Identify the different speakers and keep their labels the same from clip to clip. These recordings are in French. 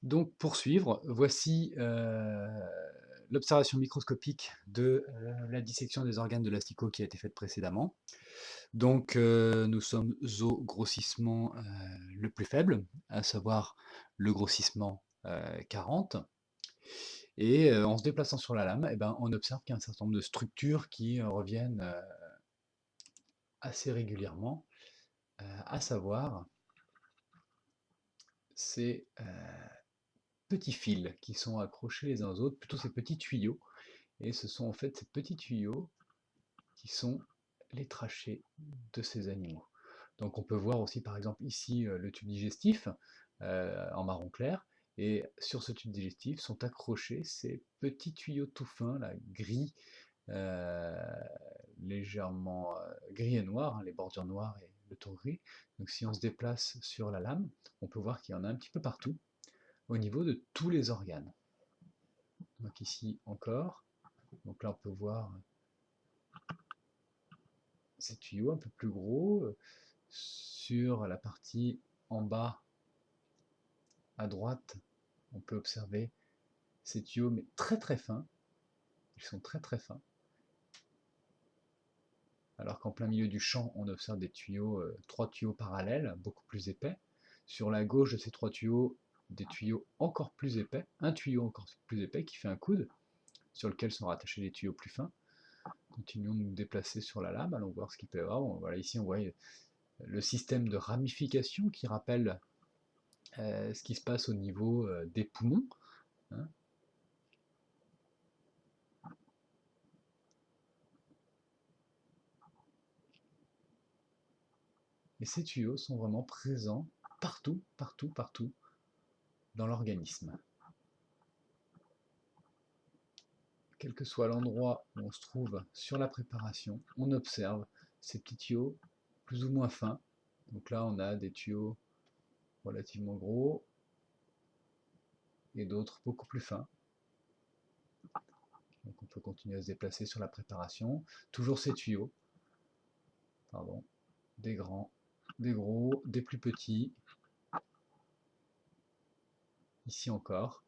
Speaker 1: Donc pour suivre, voici l'observation microscopique de la dissection des organes de l'asticot qui a été faite précédemment. Donc nous sommes au grossissement le plus faible, à savoir le grossissement 40. Et en se déplaçant sur la lame, eh ben, on observe qu'il y a un certain nombre de structures qui reviennent assez régulièrement, à savoir ces petits fils qui sont accrochés les uns aux autres, plutôt ces petits tuyaux. Et ce sont en fait ces petits tuyaux qui sont les trachées de ces animaux. Donc on peut voir aussi par exemple ici le tube digestif en marron clair, et sur ce tube digestif sont accrochés ces petits tuyaux tout fins, là, gris, euh, légèrement gris et noir, hein, les bordures noires et le tour gris. Donc si on se déplace sur la lame, on peut voir qu'il y en a un petit peu partout, au niveau de tous les organes. Donc ici encore, donc là on peut voir ces tuyaux un peu plus gros. Sur la partie en bas à droite, on peut observer ces tuyaux, mais très très fins. Ils sont très très fins. Alors qu'en plein milieu du champ, on observe des tuyaux, trois tuyaux parallèles, beaucoup plus épais. Sur la gauche de ces trois tuyaux, des tuyaux encore plus épais, un tuyau encore plus épais qui fait un coude, sur lequel sont rattachés des tuyaux plus fins. Continuons de nous déplacer sur la lame, allons voir ce qu'il peut y avoir. Bon, voilà, ici on voit le système de ramification qui rappelle ce qui se passe au niveau des poumons. Hein. Et ces tuyaux sont vraiment présents partout, partout, partout dans l'organisme. Quel que soit l'endroit où on se trouve sur la préparation, on observe ces petits tuyaux plus ou moins fins. Donc là, on a des tuyaux relativement gros et d'autres beaucoup plus fins. Donc on peut continuer à se déplacer sur la préparation. Toujours ces tuyaux, pardon, des grands, des gros, des plus petits. Ici encore,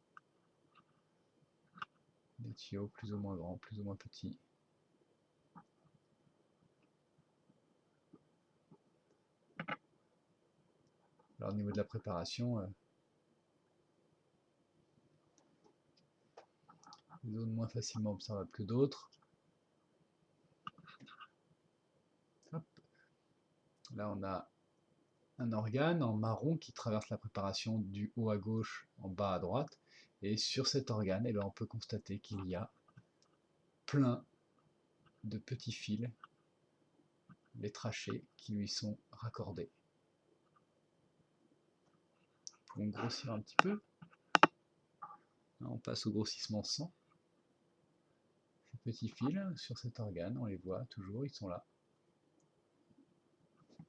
Speaker 1: des tuyaux plus ou moins grands, plus ou moins petits. Alors au niveau de la préparation, des zones moins facilement observables que d'autres. Là on a un organe en marron qui traverse la préparation du haut à gauche en bas à droite. Et sur cet organe, eh bien, on peut constater qu'il y a plein de petits fils, les trachées, qui lui sont raccordés. Nous pouvons grossir un petit peu. Là, on passe au grossissement 100. Ces petits fils sur cet organe, on les voit toujours, ils sont là.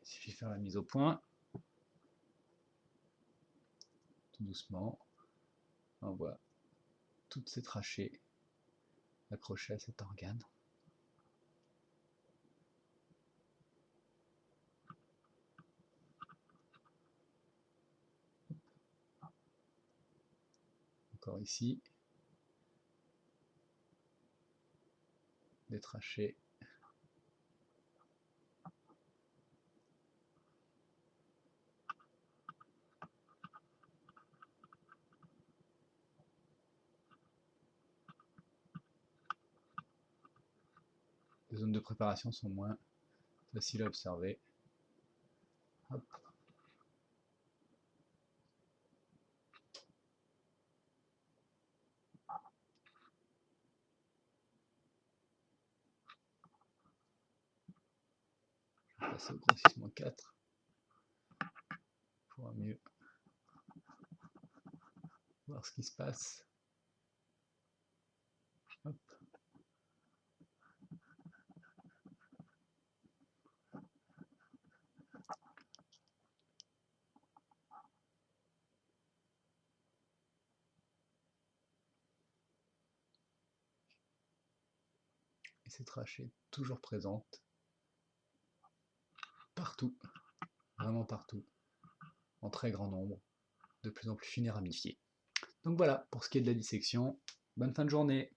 Speaker 1: Il suffit de faire la mise au point. Tout doucement, on voit toutes ces trachées accrochées à cet organe. Encore ici, des trachées. Les zones de préparation sont moins faciles à observer. Hop. Je vais passer au grossissement 4 pour mieux voir ce qui se passe. Hop. Et ces trachées toujours présentes partout, vraiment partout, en très grand nombre, de plus en plus fines et ramifiées. Donc voilà, pour ce qui est de la dissection, bonne fin de journée.